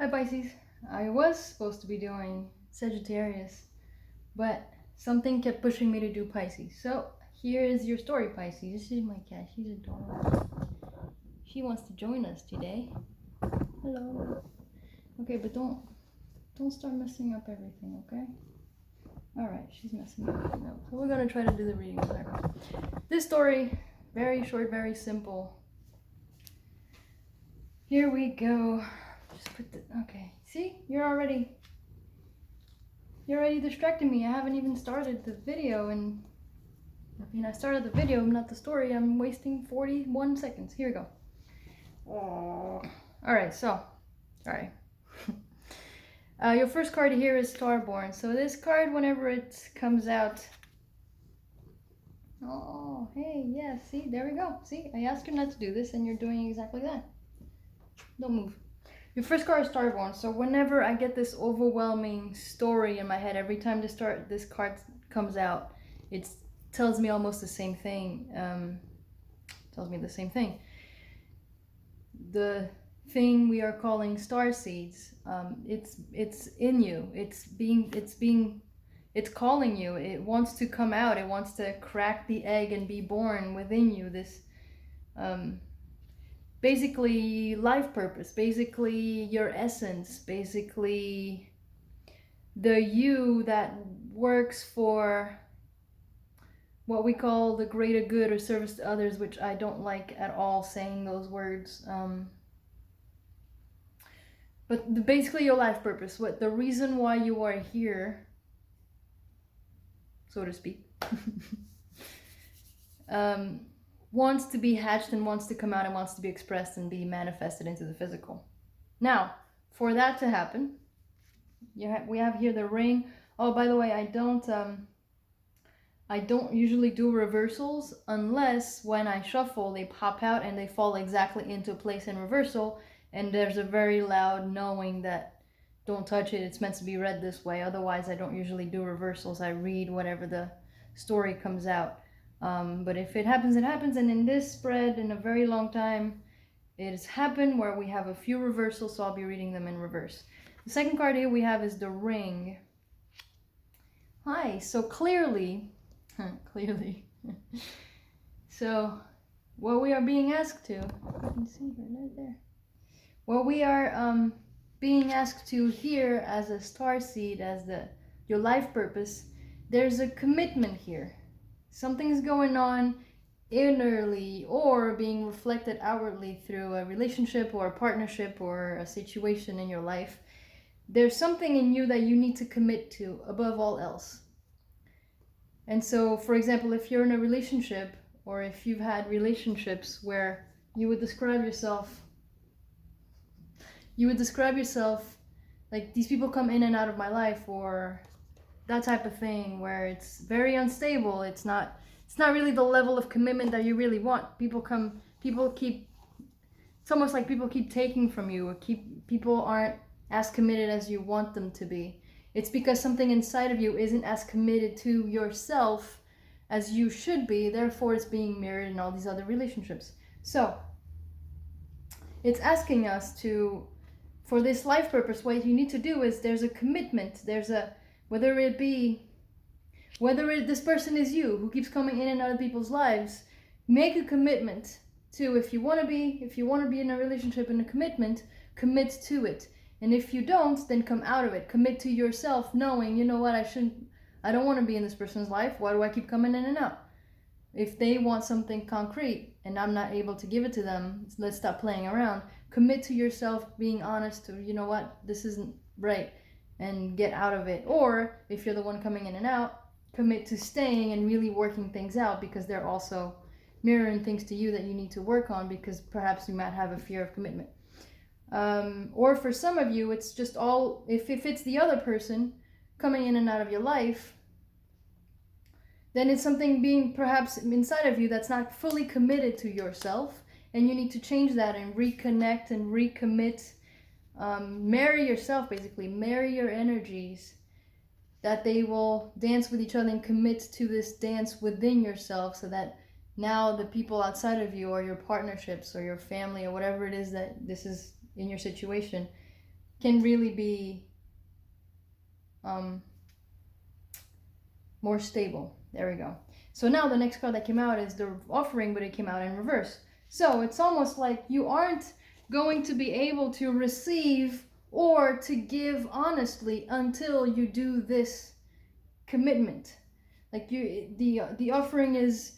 Hi Pisces. I was supposed to be doing Sagittarius, but something kept pushing me to do Pisces. So here is your story, Pisces. This is my cat. She's adorable. She wants to join us today. Hello. Okay, but don't start messing up everything, okay? Alright, she's messing up now. So we're gonna try to do the reading with her. This story, very short, very simple. Here we go. Just put the okay. See? You're already distracting me. I haven't even started the video, and I started the video, not the story. I'm wasting 41 seconds. Here we go. Oh. Alright, so sorry. Your first card here is Starborn. So this card, whenever it comes out, oh, hey, yeah, see, there we go. See, I asked you not to do this, and you're doing exactly that. Don't move. Your first card is Starborn. So whenever I get this overwhelming story in my head, every time this card comes out, it tells me almost the same thing. Tells me the same thing. The thing we are calling star seeds, it's in you. It's calling you. It wants to come out. It wants to crack the egg and be born within you. This basically life purpose, basically your essence, basically the you that works for what we call the greater good or service to others, which I don't like at all saying those words. But basically your life purpose, what the reason why you are here, so to speak, wants to be hatched and wants to come out and wants to be expressed and be manifested into the physical. Now, for that to happen, we have here the ring. Oh, by the way, I don't usually do reversals unless when I shuffle they pop out and they fall exactly into place in reversal, and there's a very loud knowing that don't touch it, it's meant to be read this way. Otherwise I don't usually do reversals. I read whatever the story comes out. But if it happens, it happens. And in this spread, in a very long time, it has happened where we have a few reversals, so I'll be reading them in reverse. The second card here we have is the ring. Hi, so clearly, so what we are being asked to, you can see right there, what we are being asked to here as a star seed, as your life purpose, there's a commitment here. Something's going on innerly or being reflected outwardly through a relationship or a partnership or a situation in your life. There's something in you that you need to commit to above all else. And so, for example, if you're in a relationship or if you've had relationships where you would describe yourself like, these people come in and out of my life, or that type of thing where it's very unstable. It's not really the level of commitment that you really want. It's almost like people keep taking from you, or people aren't as committed as you want them to be. It's because something inside of you isn't as committed to yourself as you should be, therefore it's being mirrored in all these other relationships. So it's asking us to, for this life purpose, what you need to do is there's a commitment, whether this person is you who keeps coming in and out of people's lives, make a commitment to, if you want to be in a relationship and a commitment, commit to it. And if you don't, then come out of it. Commit to yourself, knowing, you know what, I don't want to be in this person's life. Why do I keep coming in and out? If they want something concrete and I'm not able to give it to them, let's stop playing around. Commit to yourself, being honest to, you know what, this isn't right, and get out of it. Or if you're the one coming in and out, commit to staying and really working things out, because they're also mirroring things to you that you need to work on, because perhaps you might have a fear of commitment. Or for some of you, it's just all, if it's the other person coming in and out of your life, then it's something being perhaps inside of you that's not fully committed to yourself, and you need to change that and reconnect and recommit. Marry yourself, basically. Marry your energies, that they will dance with each other and commit to this dance within yourself, so that now the people outside of you, or your partnerships or your family or whatever it is that this is in your situation, can really be more stable. There we go. So now the next card that came out is the offering, but it came out in reverse. So it's almost like you aren't going to be able to receive or to give honestly until you do this commitment. Like the offering is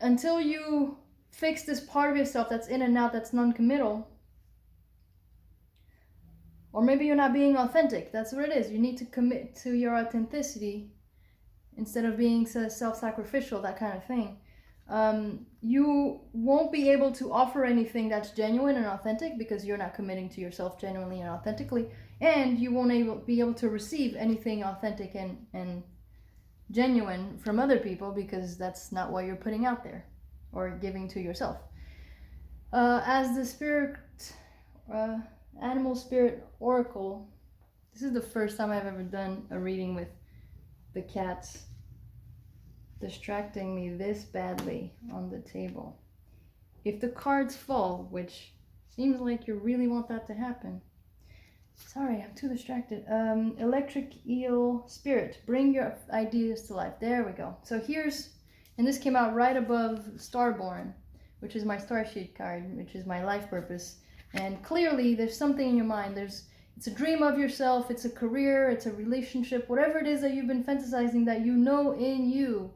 until you fix this part of yourself that's in and out, that's non-committal. Or maybe you're not being authentic. That's what it is. You need to commit to your authenticity instead of being self-sacrificial, that kind of thing. You won't be able to offer anything that's genuine and authentic because you're not committing to yourself genuinely and authentically, and you won't be able to receive anything authentic and genuine from other people because that's not what you're putting out there or giving to yourself. As the spirit, animal spirit oracle, this is the first time I've ever done a reading with the cats distracting me this badly on the table. If the cards fall, which seems like you really want that to happen. Sorry, I'm too distracted. Electric eel spirit, bring your ideas to life. There we go. So here's, and this came out right above Starborn, which is my Starsheet card, which is my life purpose. And clearly there's something in your mind. It's a dream of yourself, it's a career, it's a relationship, whatever it is that you've been fantasizing that you know in you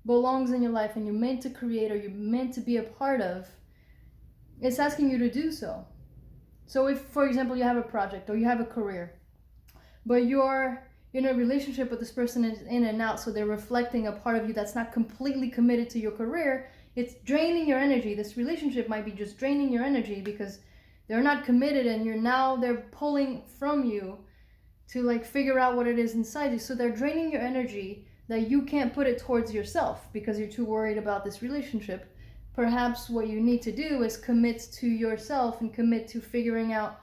belongs in your life and you're meant to create or you're meant to be a part of. It's asking you to do so. So if, for example, you have a project or you have a career, but you're in a relationship with this person is in and out, so they're reflecting a part of you that's not completely committed to your career, it's draining your energy. This relationship might be just draining your energy because they're not committed and they're pulling from you to like figure out what it is inside you. So they're draining your energy that you can't put it towards yourself because you're too worried about this relationship. Perhaps what you need to do is commit to yourself and commit to figuring out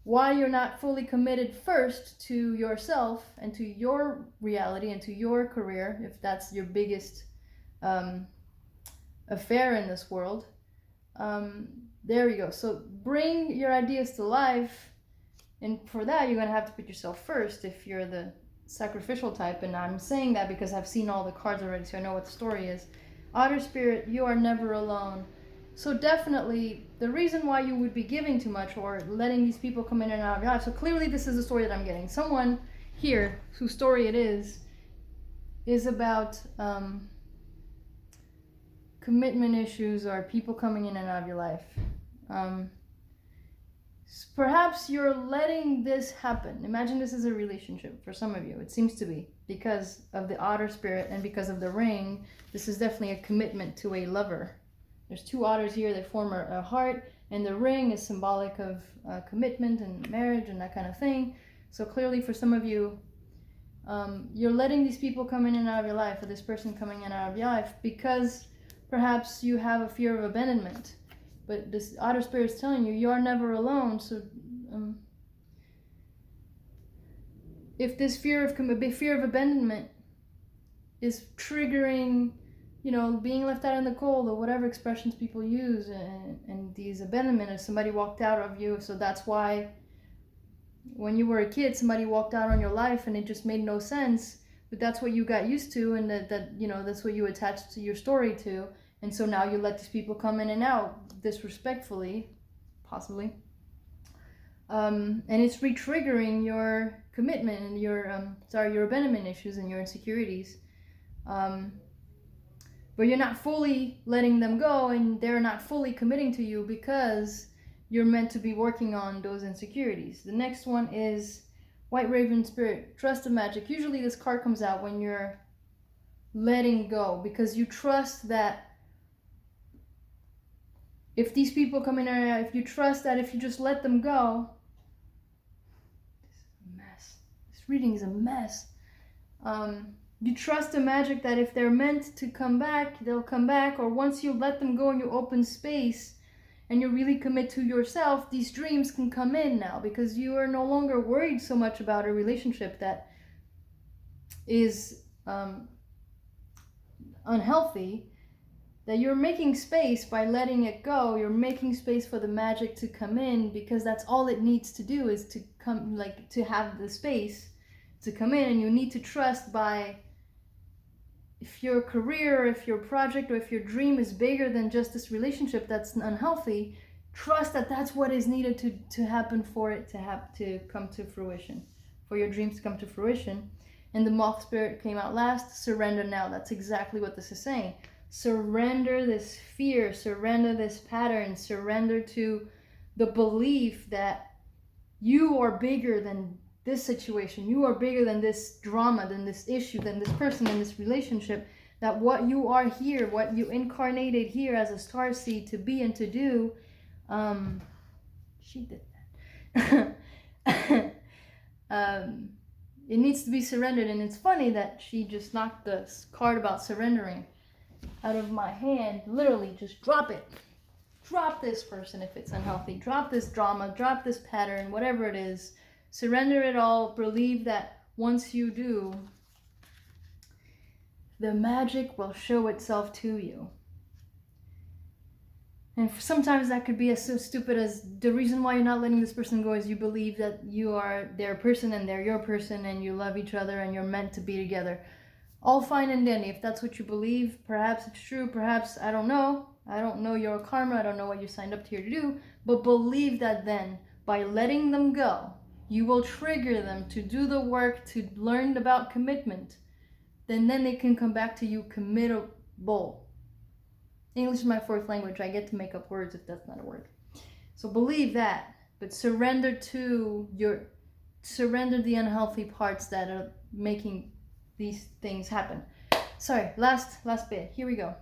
why you're not fully committed first to yourself and to your reality and to your career, if that's your biggest affair in this world. There you go. So bring your ideas to life, and for that you're going to have to put yourself first if you're the sacrificial type. And I'm saying that because I've seen all the cards already, so I know what the story is. Otter spirit, you are never alone. So definitely the reason why you would be giving too much or letting these people come in and out of your life, so clearly this is the story that I'm getting. Someone here whose story it is about commitment issues or people coming in and out of your life. Perhaps you're letting this happen. Imagine this is a relationship for some of you. It seems to be because of the otter spirit and because of the ring. This is definitely a commitment to a lover. There's two otters here. They form a heart, and the ring is symbolic of commitment and marriage and that kind of thing. So clearly for some of you, you're letting these people come in and out of your life, or this person coming in and out of your life, because perhaps you have a fear of abandonment. But this otter spirit is telling you, you are never alone. So if this fear of abandonment is triggering, being left out in the cold, or whatever expressions people use, and these abandonment, if somebody walked out of you, so that's why when you were a kid, somebody walked out on your life and it just made no sense, but that's what you got used to, and that's what you attached to your story to. And so now you let these people come in and out disrespectfully, possibly. And it's re-triggering your commitment and your abandonment issues and your insecurities. But you're not fully letting them go, and they're not fully committing to you because you're meant to be working on those insecurities. The next one is White Raven Spirit, Trust the Magic. Usually this card comes out when you're letting go, because you trust that if these people come in, if you trust that if you just let them go, this is a mess. This reading is a mess. You trust the magic that if they're meant to come back, they'll come back. Or once you let them go and you open space and you really commit to yourself, these dreams can come in now, because you are no longer worried so much about a relationship that is unhealthy. that you're making space by letting it go. You're making space for the magic to come in, because that's all it needs to do, is to come, like, to have the space to come in. And you need to trust by, if your career, or if your project, or if your dream is bigger than just this relationship that's unhealthy, trust that that's what is needed to happen, for it to come to fruition, for your dreams to come to fruition. And the moth spirit came out last. Surrender now. That's exactly what this is saying. Surrender this fear, surrender this pattern, surrender to the belief that you are bigger than this situation, you are bigger than this drama, than this issue, than this person, than this relationship. That what you are here, what you incarnated here as a starseed to be and to do, she did that. It needs to be surrendered. And it's funny that she just knocked this card about surrendering out of my hand. Literally, just drop it. Drop this person if it's unhealthy. Drop this drama. Drop this pattern. Whatever it is. Surrender it all. Believe that once you do, the magic will show itself to you. And sometimes that could be as so stupid as, the reason why you're not letting this person go is you believe that you are their person and they're your person, and you love each other and you're meant to be together. All fine and dandy. If that's what you believe, perhaps it's true, perhaps, I don't know. I don't know your karma. I don't know what you signed up here to do. But believe that then, by letting them go, you will trigger them to do the work, to learn about commitment. Then they can come back to you committable. English is my fourth language. I get to make up words if that's not a word. So believe that. But surrender the unhealthy parts that are making these things happen. Sorry, last bit. Here we go.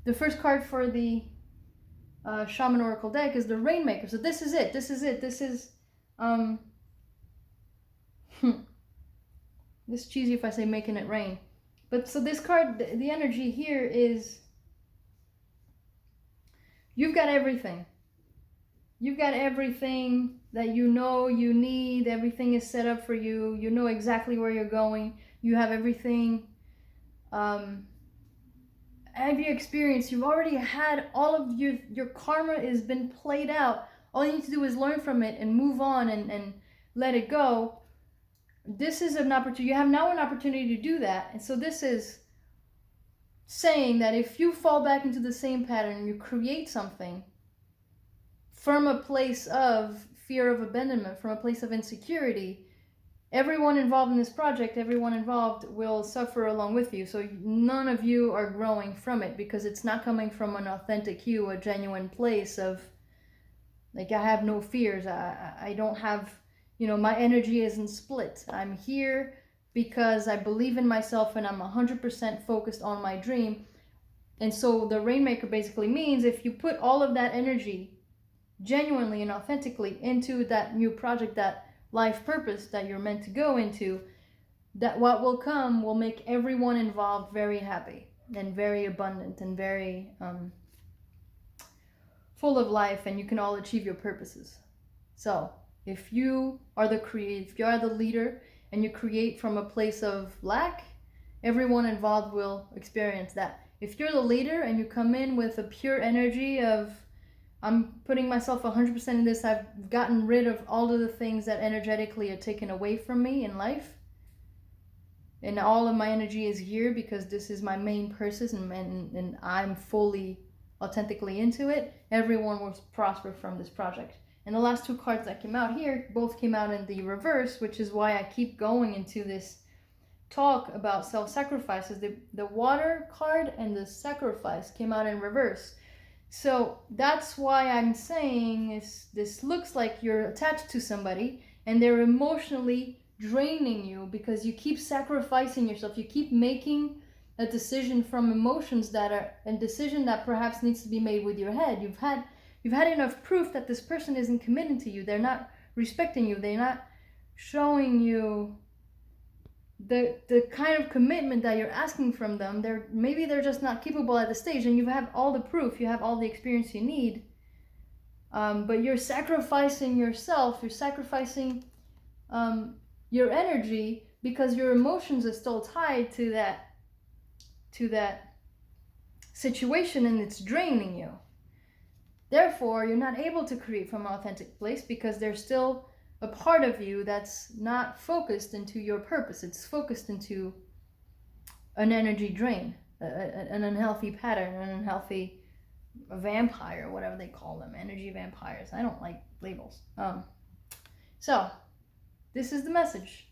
The first card for the Shaman Oracle deck is the Rainmaker. So this is it. This is this is cheesy if I say making it rain. But so this card, the energy here is, you've got everything. You've got everything that you know you need. Everything is set up for you. You know exactly where you're going. You have everything. Have your experience. You've already had all of your karma has been played out. All you need to do is learn from it and move on and let it go. This is an opportunity. You have now an opportunity to do that. And so this is saying that if you fall back into the same pattern, you create something from a place of fear of abandonment, from a place of insecurity, everyone involved in this project, everyone involved will suffer along with you. So none of you are growing from it, because it's not coming from an authentic you, a genuine place of, like, I have no fears. I don't have, my energy isn't split. I'm here because I believe in myself and I'm 100% focused on my dream. And so the Rainmaker basically means, if you put all of that energy genuinely and authentically into that new project, that life purpose that you're meant to go into, that what will come will make everyone involved very happy and very abundant and very full of life, and you can all achieve your purposes. So if you are if you are the leader and you create from a place of lack, everyone involved will experience that. If you're the leader and you come in with a pure energy of, I'm putting myself 100% in this, I've gotten rid of all of the things that energetically are taken away from me in life, and all of my energy is here because this is my main purpose, and I'm fully authentically into it, everyone will prosper from this project. And the last two cards that came out here both came out in the reverse, which is why I keep going into this talk about self-sacrifices. The water card and the sacrifice came out in reverse. So that's why I'm saying this looks like you're attached to somebody and they're emotionally draining you because you keep sacrificing yourself. You keep making a decision from emotions that are a decision that perhaps needs to be made with your head. You've had enough proof that this person isn't committed to you. They're not respecting you. They're not showing you the kind of commitment that you're asking from them. Maybe they're just not capable at the stage, and you have all the proof, you have all the experience you need, but you're sacrificing yourself, you're sacrificing your energy because your emotions are still tied to that situation and it's draining you. Therefore, you're not able to create from an authentic place because there's still a part of you that's not focused into your purpose. It's focused into an energy drain, an unhealthy pattern, an unhealthy vampire, whatever they call them, energy vampires. I don't like labels. So, this is the message.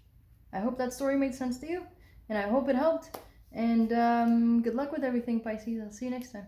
I hope that story made sense to you, and I hope it helped. And good luck with everything, Pisces. I'll see you next time.